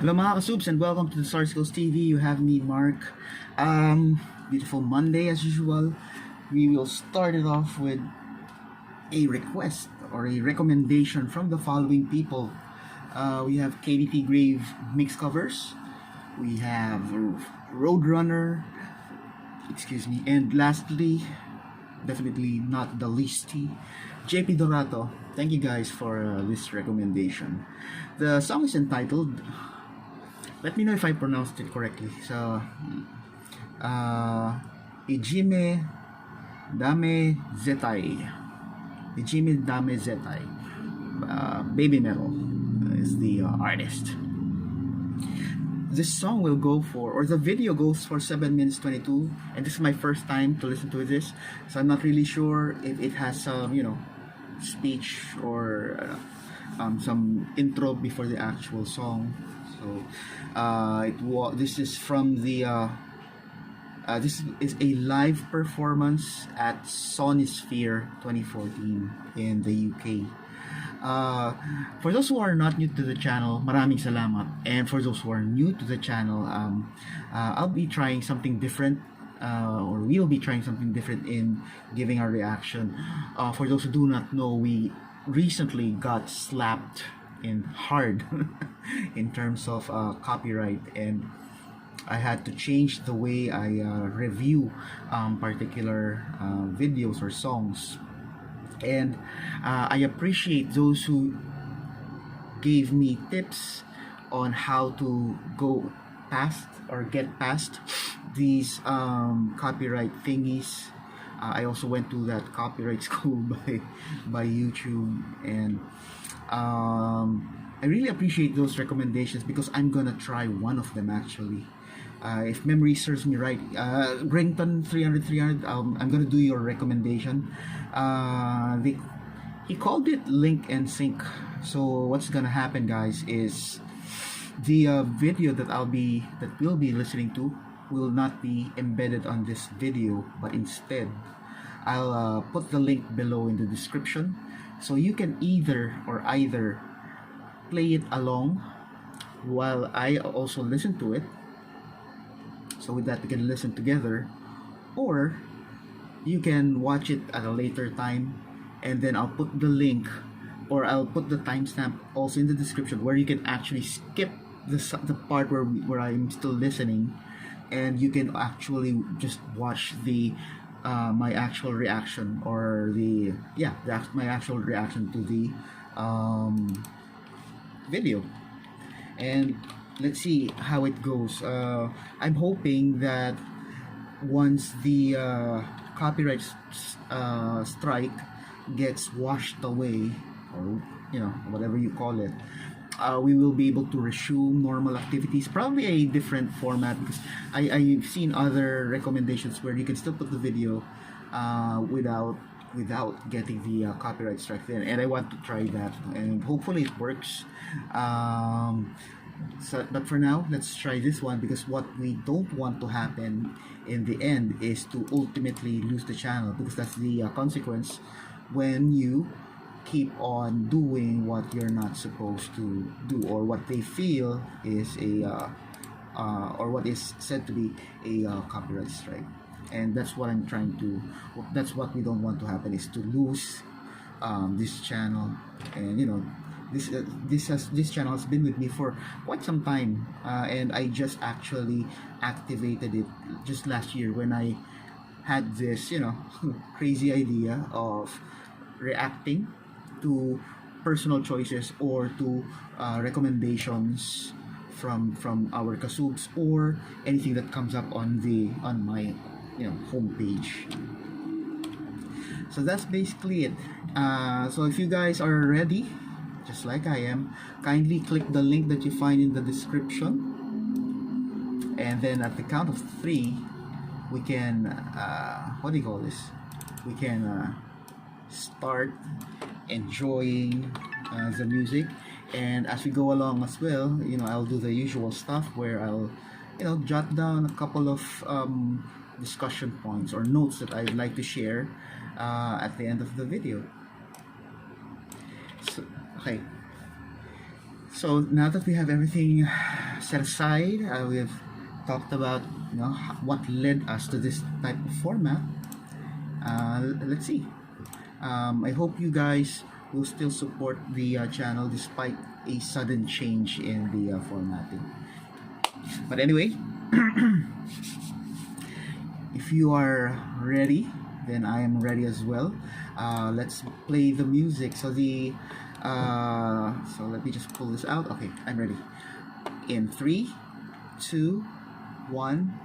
Hello mga kasubs and welcome to the Sarsicles TV. You have me, Mark. Beautiful Monday as usual. We will start it off with a request or a recommendation from the following people. We have KDTGrave mix covers. We have RoadRunner. Excuse me. And lastly, definitely not the leasty, JP Dorato. Thank you guys for this recommendation. The song is entitled, let me know if I pronounced it correctly. So, Ijime Dame Zettai. Ijime Dame Zettai. BABYMETAL is the artist. This song will go for, or the video goes for 7 minutes 22, and this is my first time to listen to this, so I'm not really sure if it has some, speech or some intro before the actual song. So this is from the this is a live performance at Sonisphere 2014 in the UK. For those who are not new to the channel, maraming salamat. And for those who are new to the channel, I'll be trying something different, or we'll be trying something different in giving our reaction. For those who do not know, we recently got slapped in hard in terms of copyright, and I had to change the way I review particular videos or songs. And I appreciate those who gave me tips on how to go past or get past these copyright thingies. I also went to that copyright school by YouTube, and I really appreciate those recommendations because I'm gonna try one of them actually. If memory serves me right, Rington 300, I'm gonna do your recommendation. He called it link and sync. So what's gonna happen, guys, is the video that we'll be listening to will not be embedded on this video, but instead I'll put the link below in the description, so you can either play it along while I also listen to it. So with that, we can listen together, or you can watch it at a later time, and then I'll put the link, or I'll put the timestamp also in the description, where you can actually skip the part where I'm still listening, and you can actually just watch the my actual reaction, or my actual reaction to the video. And let's see how it goes. I'm hoping that once the copyright strike gets washed away, or whatever you call it, we will be able to resume normal activities, probably a different format, because I've seen other recommendations where you can still put the video without getting the copyright strike there, and I want to try that, and hopefully it works. But for now, let's try this one, because what we don't want to happen in the end is to ultimately lose the channel, because that's the consequence when you keep on doing what you're not supposed to do, or what they feel is or what is said to be a copyright strike. And that's what that's what we don't want to happen, is to lose this channel. And this channel has been with me for quite some time, and I just actually activated it just last year when I had this crazy idea of reacting to personal choices, or to recommendations from our kasubs, or anything that comes up on my homepage. So that's basically it. So if you guys are ready, just like I am, kindly click the link that you find in the description, and then at the count of 3, we can we can start enjoying the music. And as we go along as well, I'll do the usual stuff where I'll jot down a couple of discussion points or notes that I'd like to share at the end of the video. So, okay, so now that we have everything set aside. We've talked about what led us to this type of format. Let's see. I hope you guys will still support the channel despite a sudden change in the formatting. But anyway, if you are ready, then I am ready as well. Let's play the music. So let me just pull this out. Okay, I'm ready. In 3, 2, 1.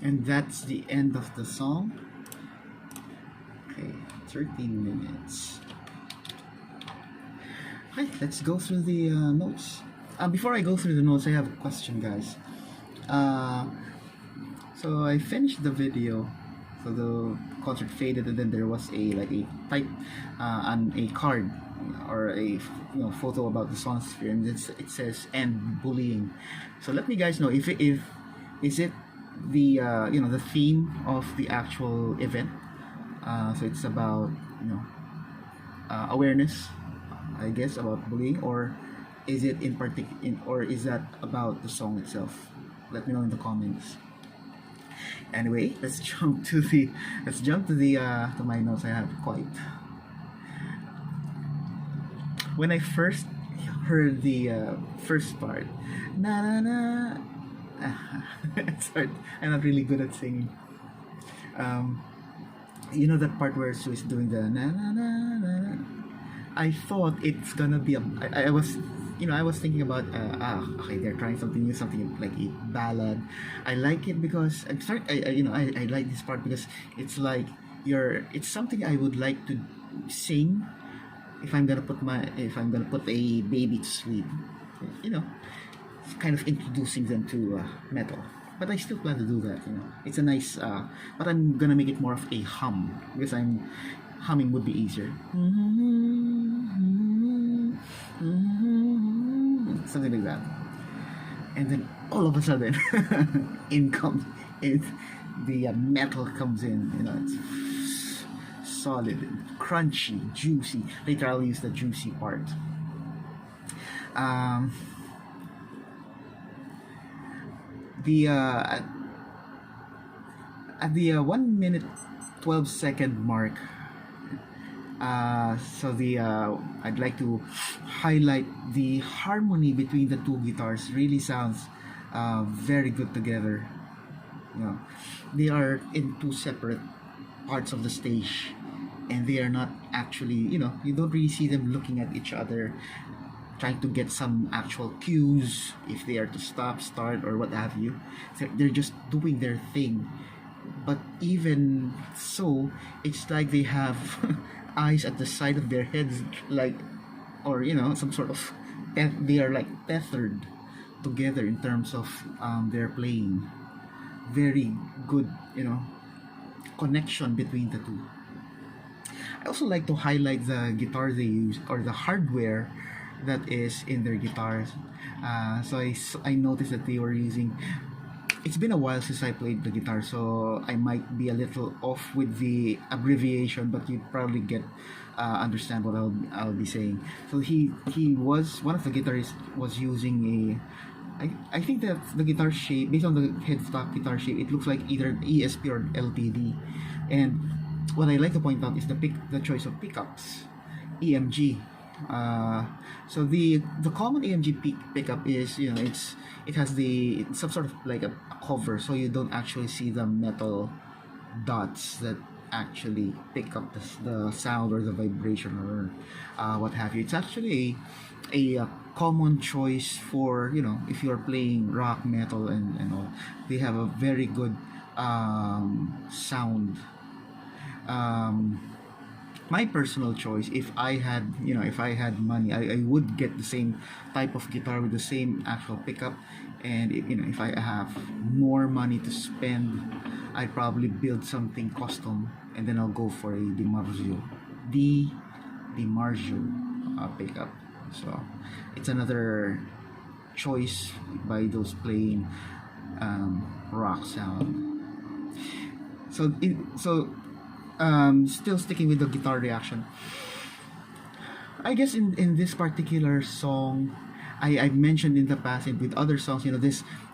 And that's the end of the song. Okay, 13 minutes. Hi, let's go through the notes. Before I go through the notes, I have a question, guys. So I finished the video. So the concert faded, and then there was a type, on a card or a photo about the Sonisphere, and it says "end bullying." So let me guys know if is it the the theme of the actual event. So it's about awareness, I guess, about bullying, or is it or is that about the song itself? Let me know in the comments. Anyway, let's jump to the to my notes. I have quite. When I first heard the first part, na na na. Sorry, I'm not really good at singing. You know that part where Sue is doing the na na na na. I thought it's gonna be I was I was thinking about okay, they're trying something new, something like a ballad. I like it because I like this part because it's like it's something I would like to sing if I'm gonna put a baby to sleep. It's kind of introducing them to metal. But I still plan to do that. It's a nice but I'm gonna make it more of a hum because humming would be easier. Something like that. And then all of a sudden, the metal comes in. It's solid, crunchy, juicy. Later, I'll use the juicy part. At the 1 minute 12-second mark. I'd like to highlight the harmony between the two guitars. Really sounds very good together. They are in two separate parts of the stage, and they are not actually, you don't really see them looking at each other, trying to get some actual cues if they are to stop, start, or what have you. So they're just doing their thing. But even so, it's like they have eyes at the side of their heads, or some sort of they are like tethered together in terms of their playing. Very good, connection between the two. I also like to highlight the guitar they use, or the hardware that is in their guitars. So I noticed that they were using. It's been a while since I played the guitar, so I might be a little off with the abbreviation, but you probably understand what I'll be saying. So he was one of the guitarists was using I think that the guitar shape, based on the headstock guitar shape, it looks like either ESP or LTD. And what I like to point out is the choice of pickups, EMG. So the common AMG pickup is it has some sort of like a cover, so you don't actually see the metal dots that actually pick up the sound or the vibration or what have you. It's actually a common choice for if you're playing rock, metal, and all. They have a very good sound. My personal choice, if I had money, I would get the same type of guitar with the same actual pickup. And if I have more money to spend, I'd probably build something custom, and then I'll go for a DiMarzio pickup. So it's another choice by those playing rock sound. Still sticking with the guitar reaction, I guess in this particular song, I've mentioned in the past and with other songs,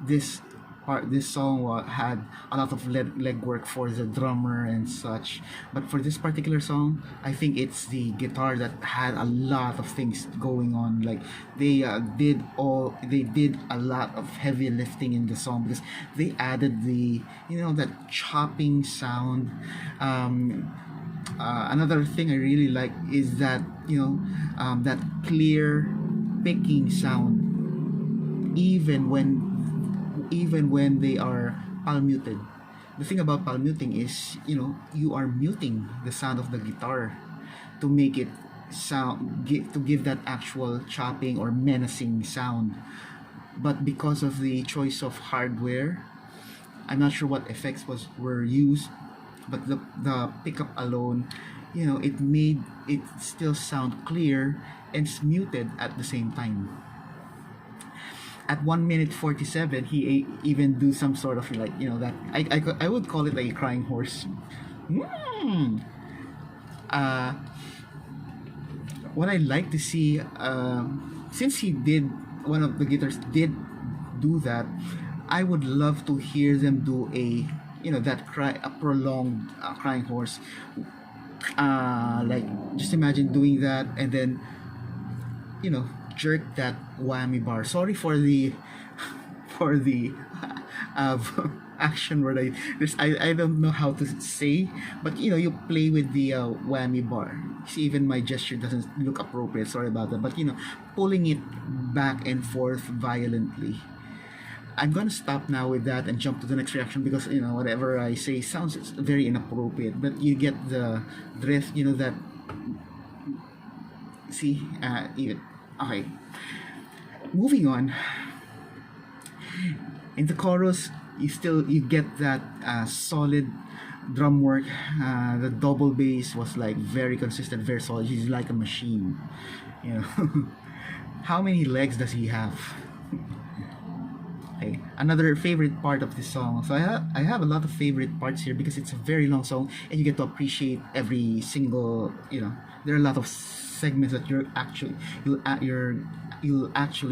this song had a lot of legwork for the drummer and such. But for this particular song, I think it's the guitar that had a lot of things going on. Like they did a lot of heavy lifting in the song, because they added that chopping sound. Another thing I really like is that that clear picking sound, even when they are palm muted. the thing about palm muting is, you are muting the sound of the guitar to make it to give that actual chopping or menacing sound. But because of the choice of hardware, I'm not sure what effects were used, but the pickup alone, it made it still sound clear and muted at the same time. At 1 minute 47, he even do some sort of like, that I would call it like a crying horse. uh what I like to see, since one of the guitars did do that, I would love to hear them do a prolonged crying horse. Like, just imagine doing that and then, jerk that whammy bar. Sorry for the for the uh, action word. I don't know how to say, but you play with the whammy bar. See, even my gesture doesn't look appropriate. Sorry about that. But pulling it back and forth violently. I'm gonna stop now with that and jump to the next reaction, because whatever I say sounds very inappropriate. But you get the drift. That. See, even okay. Moving on. In the chorus, you get that solid drum work. The double bass was like very consistent, very solid. He's like a machine. How many legs does he have? Okay, another favorite part of this song. So I have a lot of favorite parts here because it's a very long song and you get to appreciate every single. There are a lot of segments that you'll actually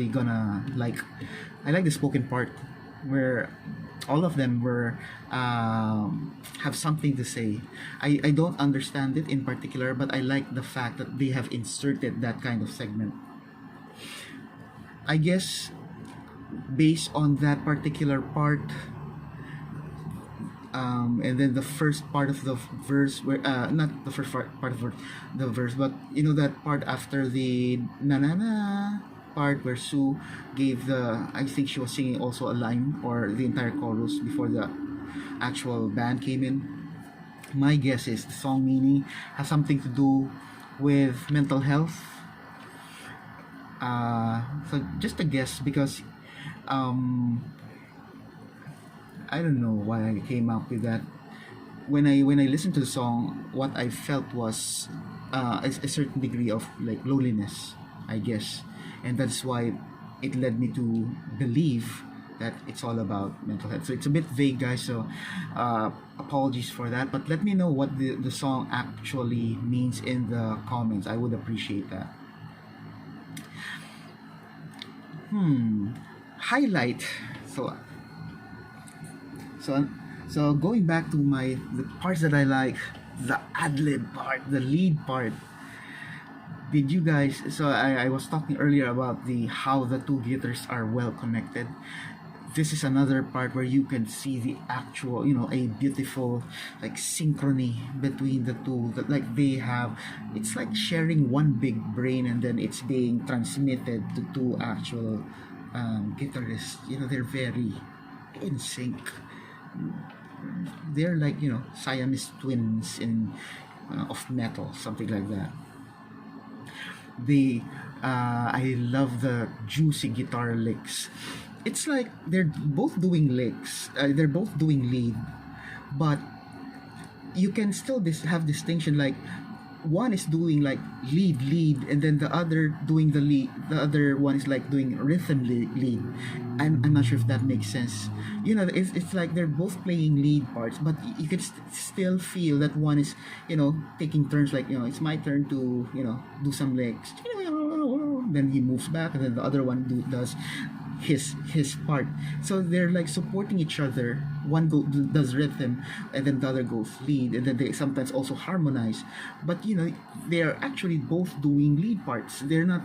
gonna like. I like the spoken part where all of them were have something to say. I don't understand it in particular, but I like the fact that they have inserted that kind of segment. I guess based on that particular part, and then the first part of the verse, where not the first part of the verse, but that part after the na na na part where Sue gave I think she was singing also a line or the entire chorus before the actual band came in. My guess is the song meaning has something to do with mental health. So just a guess, because I don't know why I came up with that. When I listened to the song, what I felt was a certain degree of like loneliness, I guess, and that's why it led me to believe that it's all about mental health. So it's a bit vague, guys, so apologies for that, but let me know what the song actually means in the comments. I would appreciate that. Highlight. So going back to the parts that I like, the ad-lib part, the lead part. Did you guys? So I was talking earlier about how the two guitars are well connected. This is another part where you can see the actual, a beautiful like synchrony between the two. That like they have, it's like sharing one big brain, and then it's being transmitted to two actual guitarists. They're very in sync. They're like Siamese twins of metal, something like that. I love the juicy guitar licks. It's like they're both doing licks. They're both doing lead, but you can still have distinction. Like one is doing like lead, and then the other doing the lead. The other one is like doing rhythm lead. I'm not sure if that makes sense. It's like they're both playing lead parts, but you can still feel that one is taking turns. Like it's my turn to do some licks. Then he moves back, and then the other one does his part. So they're like supporting each other. One does rhythm, and then the other goes lead, and then they sometimes also harmonize. But they are actually both doing lead parts. They're not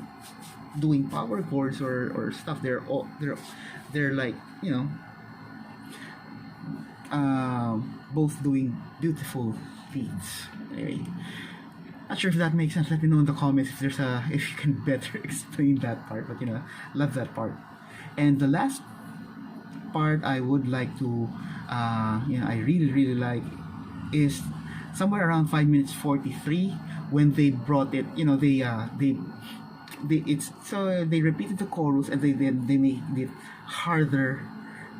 doing power chords or stuff. They're like both doing beautiful leads. Anyway, not sure if that makes sense. Let me know in the comments if you can better explain that part. But love that part. And the last part I would like to, I really like is somewhere around 5 minutes 43 when they brought it. They repeated the chorus and they made it harder,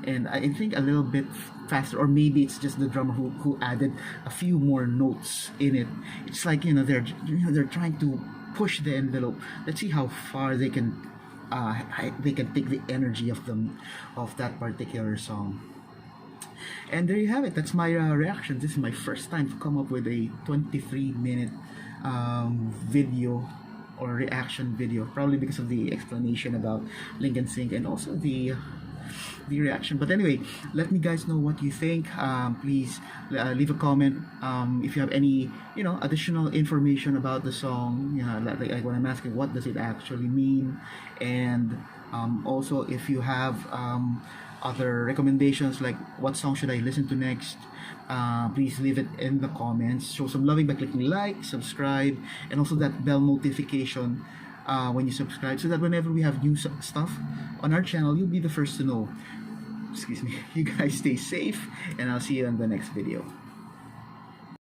and I think a little bit faster, or maybe it's just the drummer who added a few more notes in it. It's like they're trying to push the envelope. Let's see how far they can take the energy of that particular song. And there you have it. That's my reaction. This is my first time to come up with a 23-minute video or reaction video, probably because of the explanation about link and sync and also the reaction. But anyway, let me guys know what you think. Please leave a comment if you have any additional information about the song. Like when I'm asking, what does it actually mean? And also if you have other recommendations, like what song should I listen to next, please leave it in the comments. Show some loving by clicking like, subscribe, and also that bell notification when you subscribe, so that whenever we have new stuff on our channel, you'll be the first to know. Excuse me. You guys stay safe, and I'll see you in the next video.